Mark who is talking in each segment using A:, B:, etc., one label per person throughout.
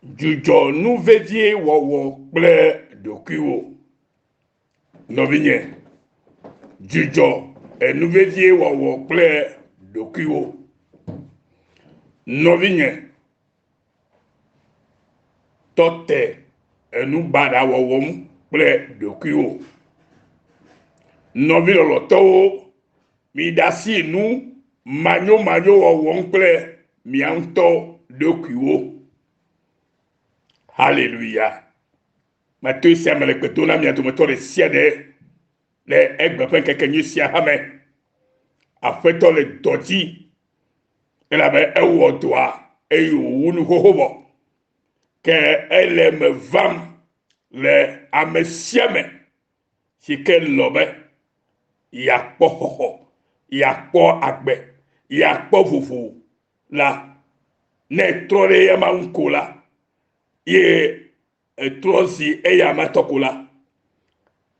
A: Dzudzɔ nuvedie wɔwɔ kple ɖokuiwo. Nɔvinye, dzudzɔ enuvedie wɔwɔ kple ɖokuiwo. Nɔvinye, tɔte enubaɖa wɔwɔm kple ɖokuiwo. Nɔvi lɔlɔtɔwo, mi ɖe asi nu manyomanyo wɔwɔm kple mia ŋutɔ ɖokuiwo. Hallelujah. Mato sia me le gbedo na mia dometɔ ɖe sia ɖe le egbe ƒe ŋkekenyui sia hame. Aƒetɔ le dɔ dzi elabe ewɔ dɔa eye wòwu nu xoxo vɔ. Ke ele me vam le ame sia me si ke lɔ be yeakpɔ xɔxɔ, yeakpɔ agbe, yeakpɔ vovo la, ne trɔ ɖe ema ŋu ko la, ye etrɔ si eya ma tɔ ko la,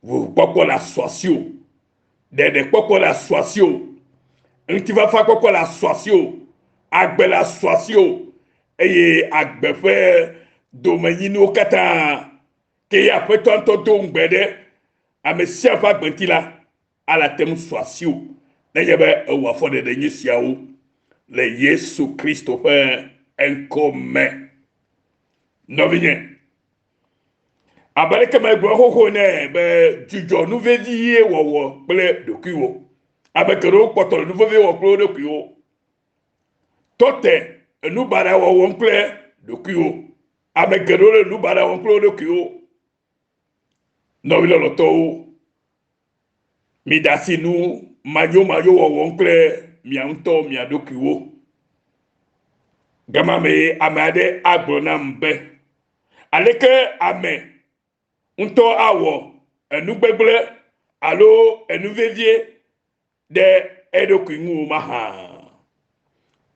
A: vovokpɔkpɔ le asɔ asi o, ɖeɖekpɔkpɔ le asɔ asi o, ŋutifafa kpɔkpɔ le asɔ asi o, agbe le asɔ asi o, eye agbe ƒe domenyiniwo katã ke ya aƒetɔ ŋutɔ do ŋugbe ɖe ame sia ƒe agbeti la, ala te ŋu sɔ asi o, nenye be ewɔ afɔɖeɖe nyi siawo le Yesu Kristo ƒe ŋkɔme. Nɔvinye, abaleke me gblɔ xoxo ne be dzudzɔ nuvedie wɔwɔ kple ɖokuiwo. Abe geɖewo kpɔtɔ le nuvevi wɔ kple wo ɖokuiwo. Tɔte enubaɖa wɔwɔm kple ɖokuiwo. Ame geɖewo le nubaɖa wɔm kple wo ɖokuiwo. Nɔvi lɔlɔtɔwo, mi ɖe asi nu manyomanyo wɔwɔm kple mia ŋutɔ mia ɖokuiwo. Gama me ame aɖe agblɔ nam be aleke ame ŋutɔ awɔ enugbegble alo enuvevie ɖe eɖokui ŋu mahã.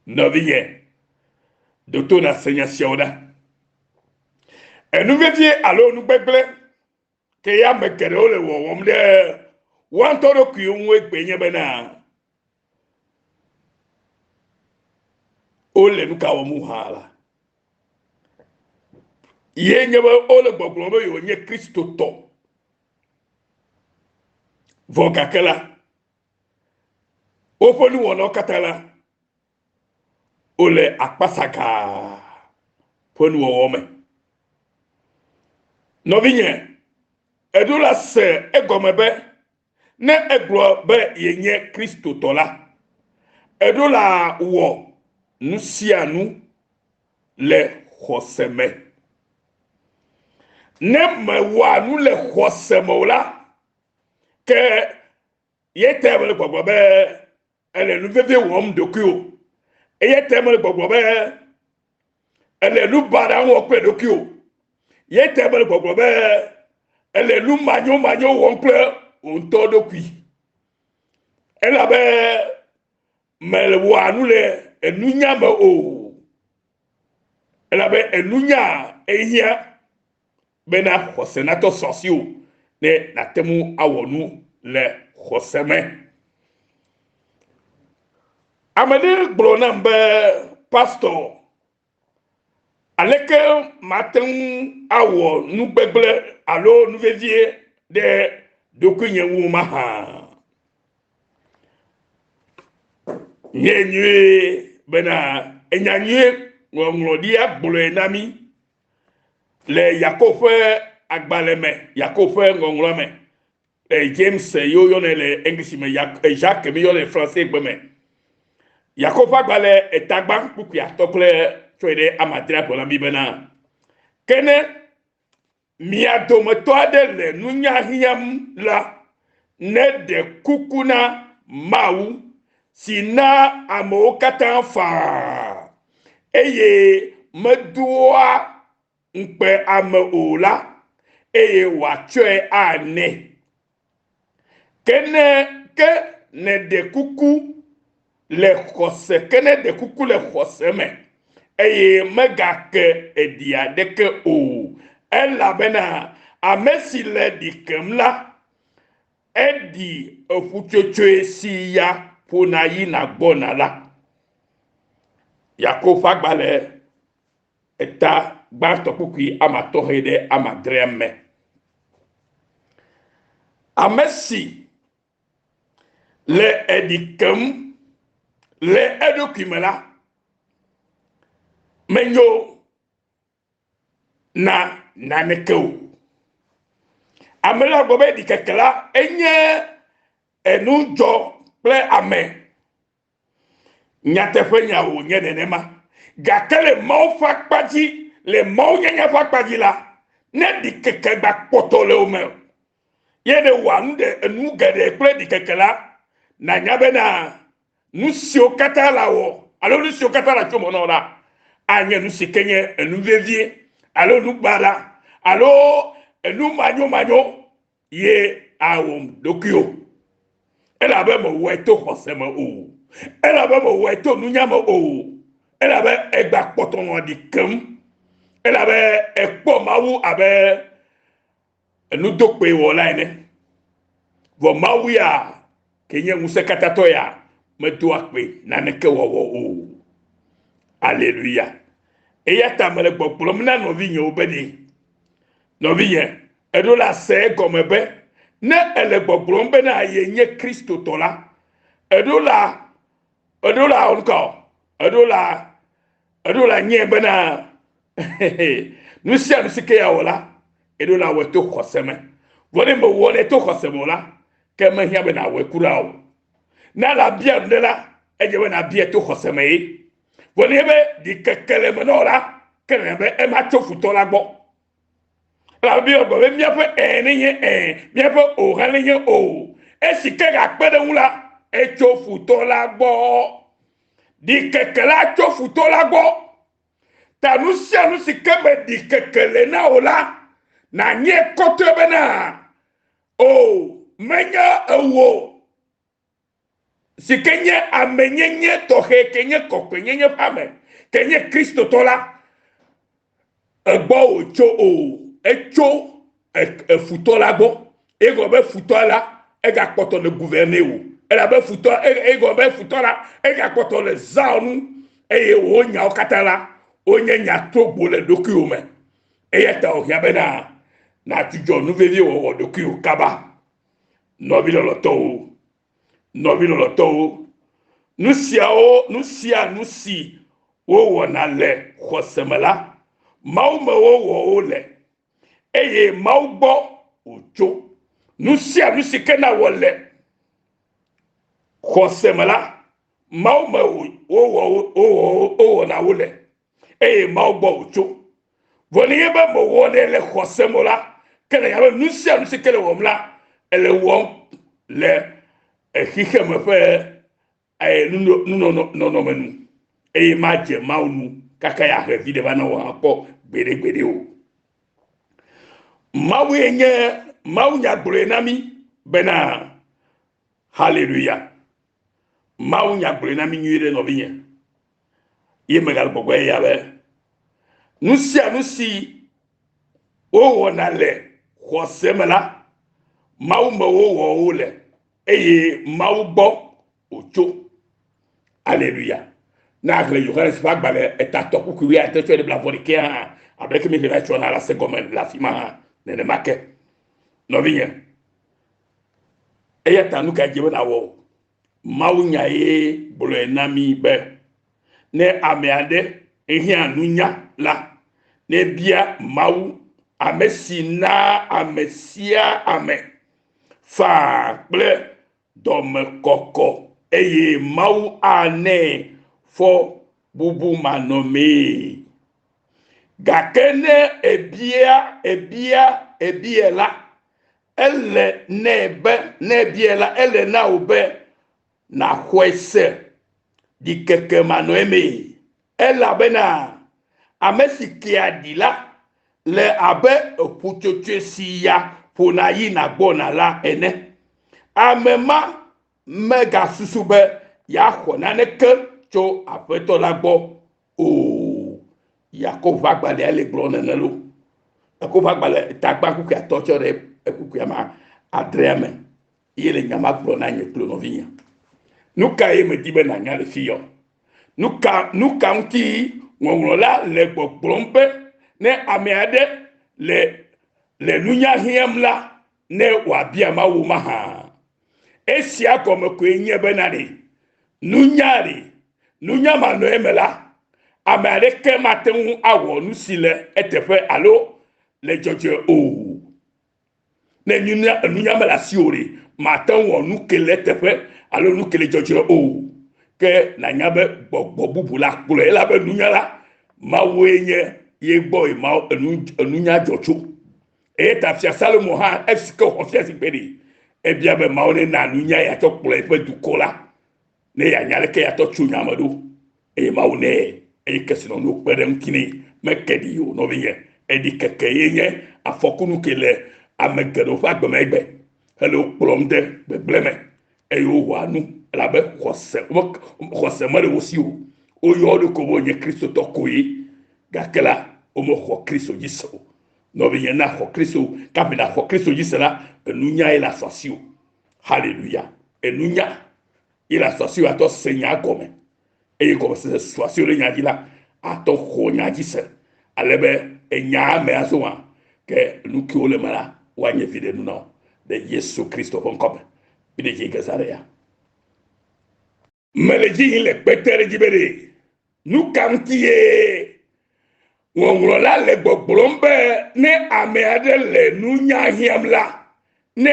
A: Nɔvinye, ɖo to na se nya siawo ɖa. Enuvevie alo nugbegble ke ya ame geɖewo le wɔwɔm ɖe woantɔ ɖokuiwo ŋu egbe nye bena wole nu ka wɔm hã la. Ye nye be wole gbɔgblɔ be yewo nye Kristo tɔ. Vɔ gake la, woƒe nuwɔnawo katã la, wole akpasaga ƒe nuwɔwɔ me. Nɔvinye, eɖo la se egɔme be ne egblɔ be yenye Kristo tɔ la, eɖo la wɔ nu sia nu le xɔse me. Ne mewɔa nu le xɔse me o la, ke ye te me le gbɔgblɔ be ele nuvevie wɔm ɖokui o. Eye te me le gbɔgblɔ be ele nu baɖa wɔm kple ɖokui o. Ye te me le gbɔgblɔ be ele nu manyomanyo wɔm kple ŋutɔ ɖokui. Elabe mewɔa nu le enunya me o. Elabe enunya ehia bena xɔse natɔ sɔsi o ne nate ŋu awɔ nu le xɔse me. Ame ɖe gblɔ nam be pastor, aleke mate ŋu awɔ nugbegble alo nuvevie ɖe ɖokuinye ŋu mahã. Nye nyuie bena enya nyuie ŋɔŋlɔɖi agblɔe na mi le Yakob ƒe agbalẽ me, Yakob ƒe ŋɔŋlɔ me, James yo yɔnɛ le English me, Jacques mi yɔnɛ le français gbe me. Yakob ƒe agbalẽ etagba kpukpui atɔ kple tsɔe ɖe amadre agblɔ na mi bena kene mia dometɔ aɖe le nunya hiãm la, ne ɖe kuku na Mawu si na amewo katã faa eye medoa ŋukpe ame o la, eye wòatsɔe anɛ. Ke ne ɖe kuku le xɔse, ke ne ɖe kuku le xɔse me eye megake eɖi aɖeke o, elabena ame si le ɖi kem la, eɖi eƒutsotsoe si ya ƒona yina gbɔna la. Yakob ƒe agbalẽ eta gbanto kukui ama tohede ama dreme amesi le edikem le edokimela menyo na nanekeu amela gobe dikekela enye enujo ple ame nyatefe nyawo nyenenema gakele mau fakpaji le mau nyanya fakpaji la ne dikeke ba potole ome yede wanu de enu gede ple dikekela na nyabe na nusio kata la wo alo nusio kata la chomo no la anye nusikenye enu vevie alo nubala alo enu manyo ye awom dokio ela be mo weto kosema o ela be mo weto nunyama o ela be egba poton di kem ela be ekpo mawu abe enu dokpe wo la ene vo mawu ya kenye musekata to ya metu akpe na neke wo o alleluia eya tamele gboplo mna no vinye obedi no vinye edo la se gomebe ne ele gboplo mbe na yenye Kristo tola edo la onko edo la nye be na nusia nusike ya wala edo la weto khoseme wole mbo wole to khoseme wala kema hia be na we kurao na la bia ndela eje we na bia to khoseme yi wole be di kekele menola kele be e ma to futola gbo la bia go be mia fe enye mia fe o halenye o e sike ga pede wula e to futola gbo di kekele to futola gbo tanusia nu sike be di kekele na ola na nye kote be na o menya ewo sikenye amenyenye tohe kenye kokwenye fame kenye Kristo tola egbo ocho o echo efutola gbo ego be futola ega poto le gouverner o ela be futola ego be futola ega poto le zanu eye o nya okatala onye nya togbo le dokiume eye ta o ya be na tujo nu vevi o dokiu kaba no bi lo to nusi wo na le khosemela mau me wo le eye mau gbo ojo nusi kena wo le khosemela mau me wo na wo le eye mau gbo ojo voniye ba mo wo le khosemola kena ya nusi kele wo mla ele wo le ehike me fe no menu e ma je maunu kaka ya he vide bana wa po gbede o mawunya gbure nami bena hallelujah mawunya gbure nami nyire no biye ye megal bogo ya be nusi o wona le khosemela mawu me wo le eye mawu gbo ojo alléluia na le yohane se va balé eta toku kuwi a techo de blavorique avec mes relations à la seconde la fima ne make no vigne eye tanu ka jebe na wo mawu nyae bolo enami be ne ameade ehi anunya la ne bia mawu amesina amesia ame fa ple dome koko eye mau ane fo bubu manome gakene ebia la ele nebiela ele na obe na kwese di keke manome ela bena amesikia dila le abe opuchoche siya pona yi na gbona la ene amema mega susube ya khona ne ke cho apeto la gbo o yakova gbale ale glona nelo yakova gbale tagba ku ka tocho re ku ma adreme yele nyama glona nye klonovinya nuka e me dibe na nyale fiyo nuka nki ŋɔŋlɔla le gbɔgblɔm be ne ame aɖe le nunya hiãm la ne wòabia Mawu mahã. Esia gɔme koe nye bena ɖe nunya manɔe me la, ame aɖeke mate ŋu awɔ nu si le eteƒe alo le dzɔdzɔe o. Ne nunya me le asiwò ɖe, mate ŋu wɔ nu ke le eteƒe alo nu ke le dzɔdzɔe o. Ke nanya be gbɔgbɔ bubu la kplɔe elabe nunya la Mawue nye ye gbɔ Mawu enunya dzɔtso. Eye ta fia Salomo hã esike xɔ fiase gbe ɖe ebia be Mawu ne na nunya yeatsɔ kplɔ eƒe dukɔ la ne yeanya leke yeatɔ tso nya me ɖo. Eye Mawu nɛ eye kesinɔnuwo kpe ɖe ŋuti nɛ meke ɖi o nɔvinye. Eɖi keke ye nye afɔkunu ke le ame geɖewo ƒe agbemegbe hele wo kplɔm de gbegblẽ me eye wowɔa nu elabe xɔse me le wo si o. Woyɔ wo ɖokui be wonye kristotɔ koe gake la womexɔ Kristo dzi se o. Nɔvinye na xɔ Kristo kafi na xɔ Kristo dzi se la enunya ye le asɔsi o. Hallelujah. Enunya ye le asɔsi o atɔ se nya gɔme eye gɔmesese sɔsi o le nya dzi la atɔ xɔ nya dzi se alebe enya ame azɔ wa ke nu kewo le me la woanye vi ɖe nu na wo le Yesu Kristo ƒe ŋkɔme. Mi ɖe dzi geza ɖe ya. Mele dzi yim le kpete ɖe dzi be ɖe nu ka ŋuti ye ŋɔŋlɔla le gbɔgblɔm be ne ame aɖe le nunya hiãm la ne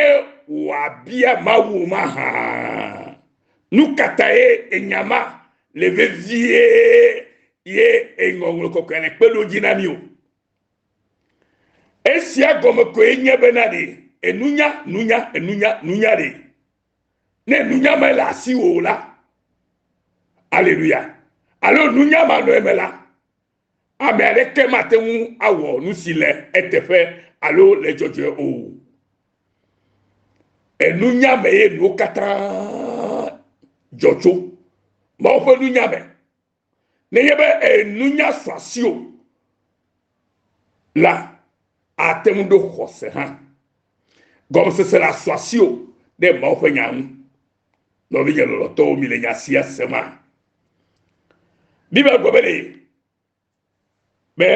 A: wòabia Mawu mahã. Nu ka ta ye enyama le vevie ye eŋɔŋlɔ kɔkɔe le kpe ɖo dzi na mi o. Esia gɔme koe nye bena ɖe enunya ɖe. Ne nunya me le asiwò la, Alléluia. Alo nunya manɔe me la, ame aɖeke mate ŋu awɔ nu si le eteƒe alo le dzɔdzɔe o. Enunya me ye nuwo katã dzɔtso. Mawu ƒe nunya me. Nenye be enunya sɔ asiwò la, ate ŋu ɖo xɔse hã. Gɔmesese le asɔ asiwò ɖe Mawu ƒe nya ŋu. Nɔvinye lɔlɔtɔwo mi le nya sia sema. Bibel gbe be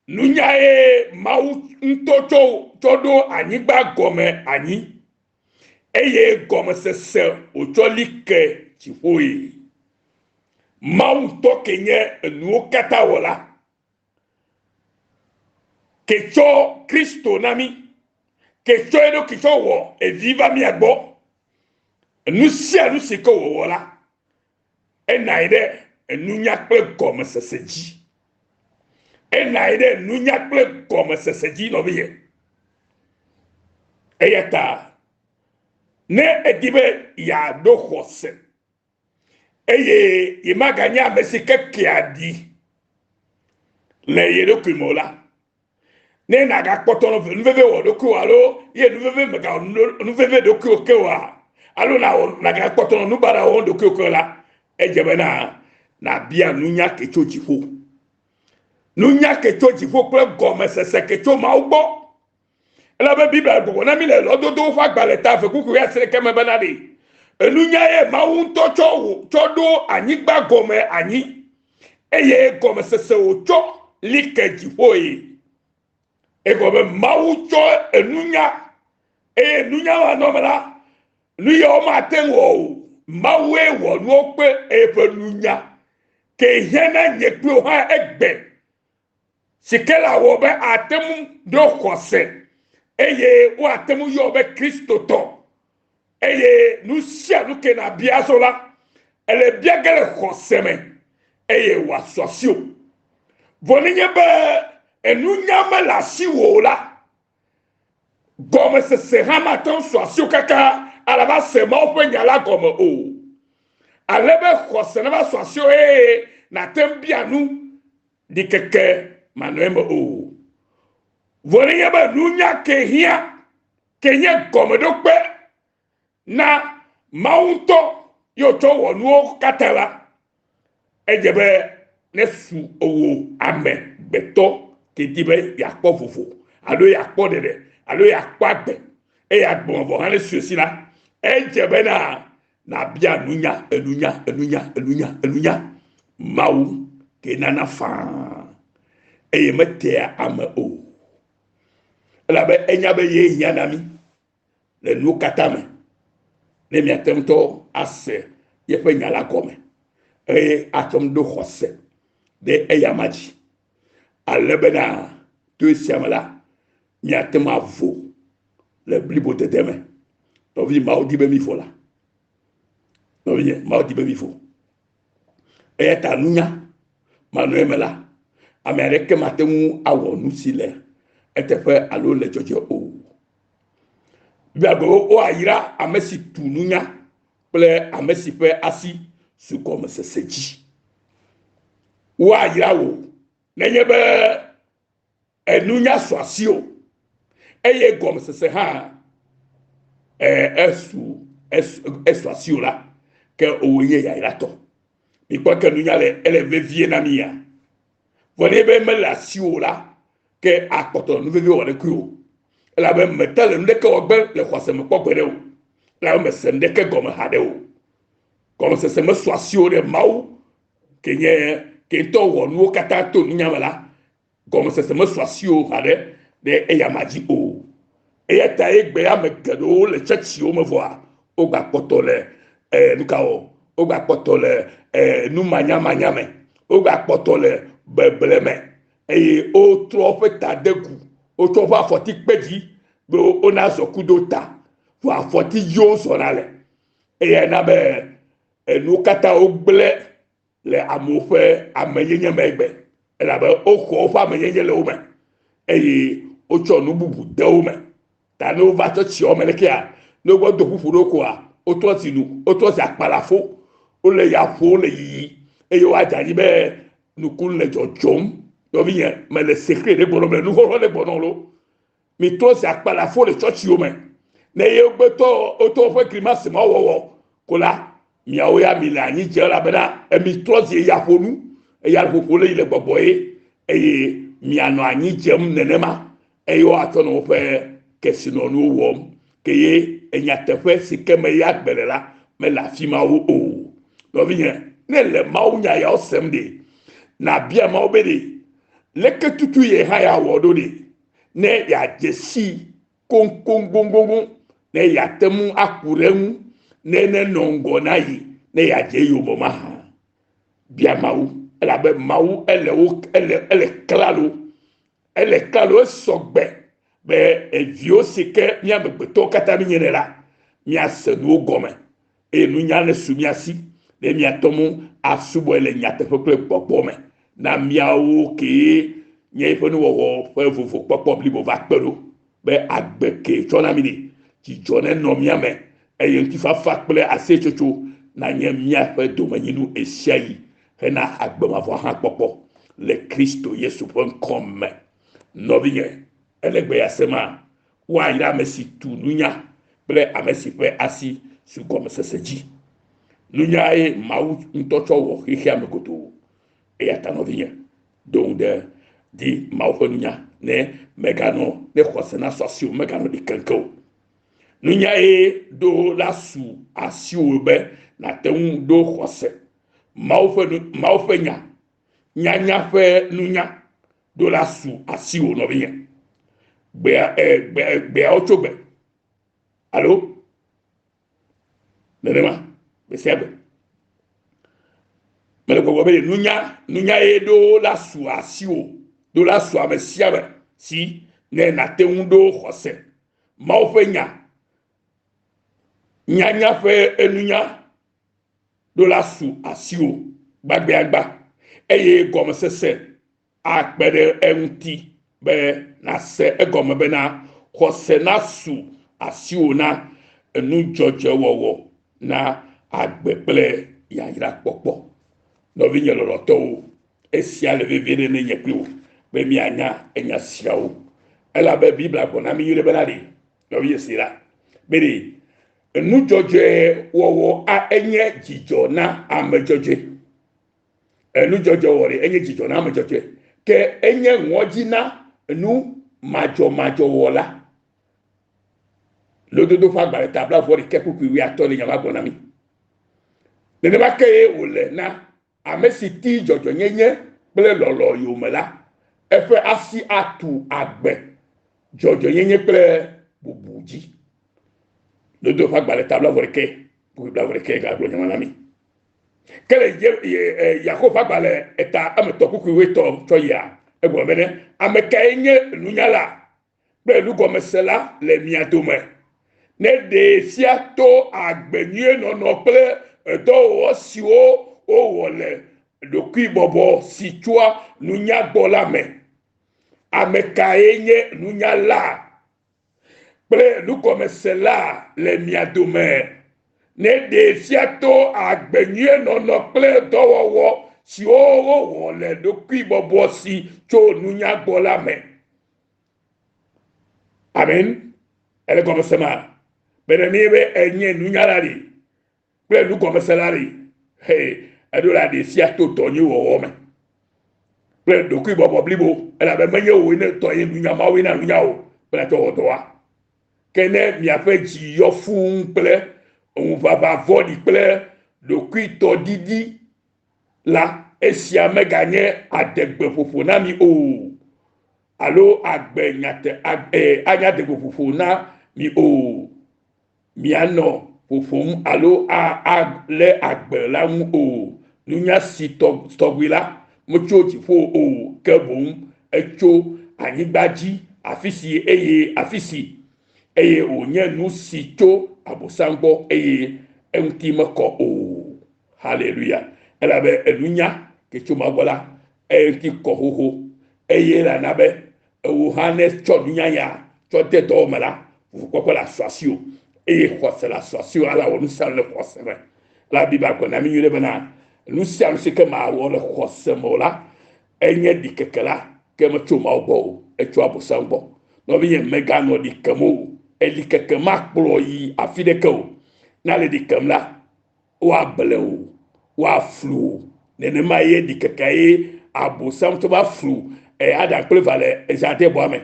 A: nunya ye Mawu ŋutɔ tsɔ ɖo anyigba gɔme anyi eye gɔmesese wòtsɔ li ke dziƒoe. Mawu tɔ ke nye enuwo katã wɔla ke tsɔ Kristo na mi ke tsɔ eɖokui tsɔ wɔ evi va mia gbɔ. Nu sia nu si ke wòwɔ la ena yi ɖe enunya kple gɔmesese dzi. Ena yi ɖe nunya kple gɔmesese dzi nɔviye. Eya ta ne edi be yeaɖo xɔse eye yemaganye ame si ke kea ɖi le ye ɖokui me o la, ne nagakpɔtɔ nuveve wɔ ɖokui alo ye nuveve megawɔ nuveve ɖokui ke wa alo nagakpɔtɔ nubana wɔ ɖokui ke la, edze bena nabia nunya ke tso dziƒo. Nunya ke tso dziƒo kple gɔmesese ke tso Mawu gbɔ. Elabe Biblia gbɔgbɔ na mi le lɔdodo ƒe agbalẽ ta fe kuku ya se keme bena ɖe enunya ye Mawu ŋutɔ tsɔ ɖo anyigba gɔme anyi eye gɔmesese wòtsɔ li ke dziƒoe. Egɔme Mawu tsɔ enunya eye nunya wa nɔ me la nu yawo mate ŋu wɔ o. Mawue wɔ nuwo kpe eƒe nunya ke hiãna nye kple hã egbe si ke la wɔ be ate ŋu ɖo xɔse eye wo ate ŋu yɔ be kristotɔ eye nu sia nu ke na bia zɔ la ele bia ge le xɔse me eye wòasɔ asi o. Vɔ nenye be enunya me le asiwò la, gɔmesese hã mate ŋu sɔ asi o kaka alaba se Mawu ƒe nya la gɔme o. Ale be xɔse ne va sɔ asi o eye nate ŋu bia nu ɖi keke manɔe me o. Vɔ nenye be nunya ke hiã ke nye gɔmeɖokpe na Mawu ŋutɔ yewo tsɔ wɔ nuwo katã la, edze be ne su owó ame gbetɔ ke di be yeakpɔ vovo alo yeakpɔ ɖeɖe alo yeakpɔ agbe eye agbɔnvɔ hã ne su esi la, edze bena nabia enunya. Mawu ke nana fa eye mete ame o la be enya be ye yanami le nu katame ne miatemto ase ye pe nyala gome atom do xose de eyamaji alebena to siamala miatema vo le blibo de deme to vi maudi be mi fola no vi maudi be mi fo ta nunya manuemela amerike matemu awo nusile etefe alo le jojo o biago o ayira amesi tununya ple amesi pe asi su comme se seji o ayira wo nenye be enunya swasio eye comme se ha eswasio la ke oye ya irato mi kwa ke nunya le ele vevie na mia vole be me la sio la ke akoto nu vevie wole ku la be metal ndeke ogbe le kwase me kokore o la me se ndeke gome hade o comme se me swasio de mau ke nye ke to wo nu kata to nunya mala comme se me swasio hade de eyamaji o eyata egbe ya me kedo le chechi o me voa o gba poto le nukao o gba poto le nu manya me o gba poto le bebleme eye o tro fe tadeku o tro fa foti peji be o na so kudota fo afoti yo so na le eye na be nu kata o gble le amofe ameyenye megbe la be o ko fa ameyenye le o me eye o cho nu bubu de o me ta no va to chi o me le kia no go do fufu do ko a o to ti nu o to si apalafo o le ya fo le yi eye wa jaji be nu kun le jojom yo bi yen me le secret de bono me nu ho le bono lo mi to si apalafo le church yo me ne ye gbe to o to fe Christmas ma wo ko la mi awo ya mi la ni je la bena e mi to si ya fo nu e ya fo le ile gbogbo eye mi ano anyi je m nenema eye wa to no fe kesino nu wo keye enyatefe sikeme ya gbelela me la fi ma wo o lo bi yen ne le ma wo nya ya osemde na bia ma obede leke tutu ye ha ya wodo de ne ya jesi kongongongon ne ya temu akuremu ne nongo na yi ne ya je yobo ma ha bia ma wo ela be ma wo ele klalo sogbe be evio sike mia begbeto kata mi nyela mia senu gome enu nyane sumiasi de mia tomu asubo ele nyate fokle popo me na mia wo ke nye fonu wo fofo popo blibo va pelo be agbeke chona mini ti jone no mia me eye ti fa kple ase chocho na nye mia fe do manyinu esiai he na agbema fo ha popo le Kristo Yesu pon comme no bien elegbe ya sema wa ira mesi tu nunya ple amesi pe asi su comme seseji nunya e mau ntocho wo hihia mekoto e ya tanovia donc di mau nunya ne megano ne khosena sosio megano di kanko nunya e do la su asi obe na teun do khose mau fe nya fe nunya do la su asi o no bien be ochobe allo nenema be sebe mele ko be nunya edo la suasio do la sua mesiabe si ne na teundo khose ma ofenya nya fe enunya do la su asio gbagbe agba eye gomo sese akpere enti be na se egome be na khose na su asio na enu jojo wowo na agbeple ya ira popo no vi nyelo roto esia le vivere ne nyepiwo be mi anya enya siawo ela be bibla ko na mi yire benadi no vi esira be enu jojo wowo a enye jijo na amejoje enu jojo wori enye jijo na amejoje ke enye nwoji na nu majo wola lododo fa gbare tabla for ke pupu wi atole nya ba mi ne ba ke ole na amesi ti jojo nyenye kple lɔlɔ yome la eƒe asi atu agbe dzɔdzɔnyenye kple bubu dzi dodo ƒe agbalẽ ta blavoreke blavoreke gagblɔ nyama na mi ke le Yakob ƒe agbalẽ eta emetɔ kuku wetɔ tsɔ yia egblɔ be ne ame kae nye nunyala kple nugɔmesela le mia dome ne ɖe sia to agbenyuie nɔnɔ kple dɔwɔwɔ siwo wowɔ le ɖokuibɔbɔ si tsoa nunya gbɔ la me ame kae nye nunyala kple nugɔmesela le mia dome ne ɖe sia to agbenyuie nɔnɔ kple dɔwɔwɔ siwo wowɔ le ɖokuibɔbɔ si tso nunya gbɔ la me. Amen. Elle comme ça ma. Benenibe enye nunyala ri. Kple nugɔmesela ri. Hey, edola de sia to tonyi wɔwɔ me. Kple ɖokuibɔbɔ blibo, elabe menye wo ne tɔnyi nunya mawo na nunya o. Kple to wɔdɔa. Ke ne miaƒe dzi yɔ fũu kple ŋuʋaʋãvɔɖi kple ɖokuitɔdidi la esia meganye adegbeƒoƒo na mi o. Alo agbe nyate anya degbeƒoƒo na mi o. Mianɔ ƒoƒom alo le agbe la ŋu o. Nunya si tɔgbi la metso dziƒo o ke boŋ etso anyigba dzi afisi eye wònye nu si tso abosam gbɔ eye eŋuti mekɔ o. Hallelujah. Elabe enunya ke tso ma gbɔ la eŋuti kɔ xoxo eye lana be ewo hã ne tsɔ nunya ya tsɔ de dɔ me la ʋukɔkɔ le asɔasi o eye xɔse le asɔasi o ala wɔ nu sia nu le xɔse me la Biblia gblɔ na mi nyuie bena nu sia nu si ke mawɔ le xɔse me o la enye ɖikeke la ke metso Mawu gbɔ o etso abosam gbɔ nɔvinye meganɔ ɖikem o eɖikeke makplɔ yi afi ɖeke o na le ɖikem la woable o woaflu o nenema ye ɖikeke ye abosam to va flu Adam kple va le ezãde bɔa me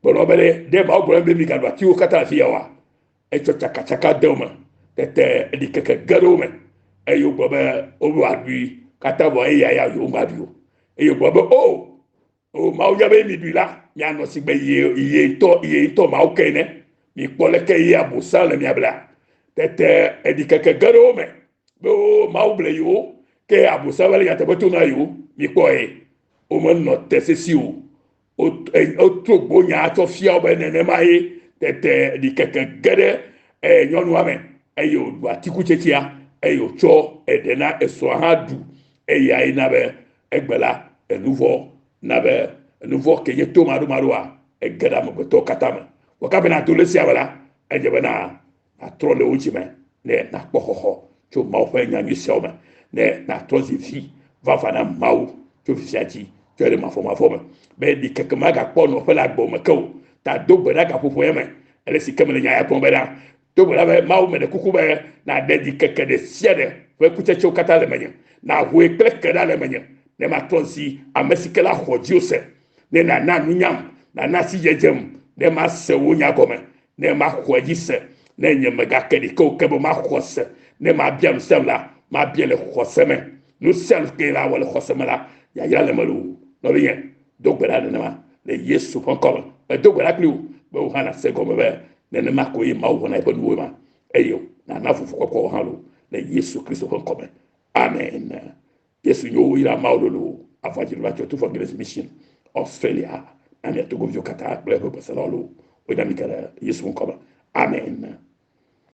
A: gbɔdɔ be de Mawu gblɔ be mi gaɖo atiwo katã afi ya wa etsɔ tsakatsaka de wo me tete ɖikeke ge ɖe wo me eye wogblɔ be woaɖui katã vɔ eya ya yewo maɖui o eye wogblɔ be o Mawu nya be mi ɖui la mianɔ si gbe ye ŋutɔ Mawu ke ne mi kpɔ leke ye abosam le mia bla tete ɖikeke ge ɖe wo me be Mawu ble yiwo ke abosam le nyateƒe to na yiwo mi kpɔ ye womenɔ te sesi o wotro gbonya tsɔ fia be nenema ye tete ɖikeke ge ɖe nyɔnua me eye wòɖu atikutsetsea eye wòtsɔ eɖe na esrɔ̃ hã ɖu eye ayina be egbe la enuvɔ na be enuvɔ ke nye to maɖomaɖoa ege ɖe amegbetɔwo katã me wɔka bena to le sia be la edze bena atrɔ le wo dzi me ne nakpɔ xɔxɔ tso Mawu ƒe nyanyui siawo me ne natrɔ zi vi vava na Mawu tso fifia dzi tso ɖe mafɔmafɔ me be ɖikeke magakpɔ nɔƒe le agbɔ me ke o ta do gbe ɖa gaƒoƒo ye me ele si ke me le nya ya kpɔm be na do gbe ɖa be Mawu me ɖe kuku be na ɖe ɖikeke ɖe sia ɖe ƒe kutsetsewo katã le menye na hoe kple ke ɖa le menye ne matrɔ zi ame si ke la xɔ dzi o se ne nana nunyam nana si dzedzem ne ma se wo nya gɔme ne ma xɔ dzi se ne nye megake ɖikewo ke be ma xɔ se ne ma bia nu sem la ma bia le xɔse me nu sia nu ke la wɔ le xɔse me la yayra le me lo nɔvinye do gbe ɖa nenema le Yesu ƒe ŋkɔ me do gbe ɖa kpli wo be wo hã nase gɔme be nenema ko ye Mawu wɔna eƒe nuwo ma eye nana fufu kɔkɔ hã lo le Yesu Kristo ƒe ŋkɔ me amen. Yesu nyo yira Mawu lolo avadziɖola tso to for Grace Mission Australia na mia togoviwo katã kple eƒe beselawo lo wo da mi ke le Yesu ŋkɔ me amen.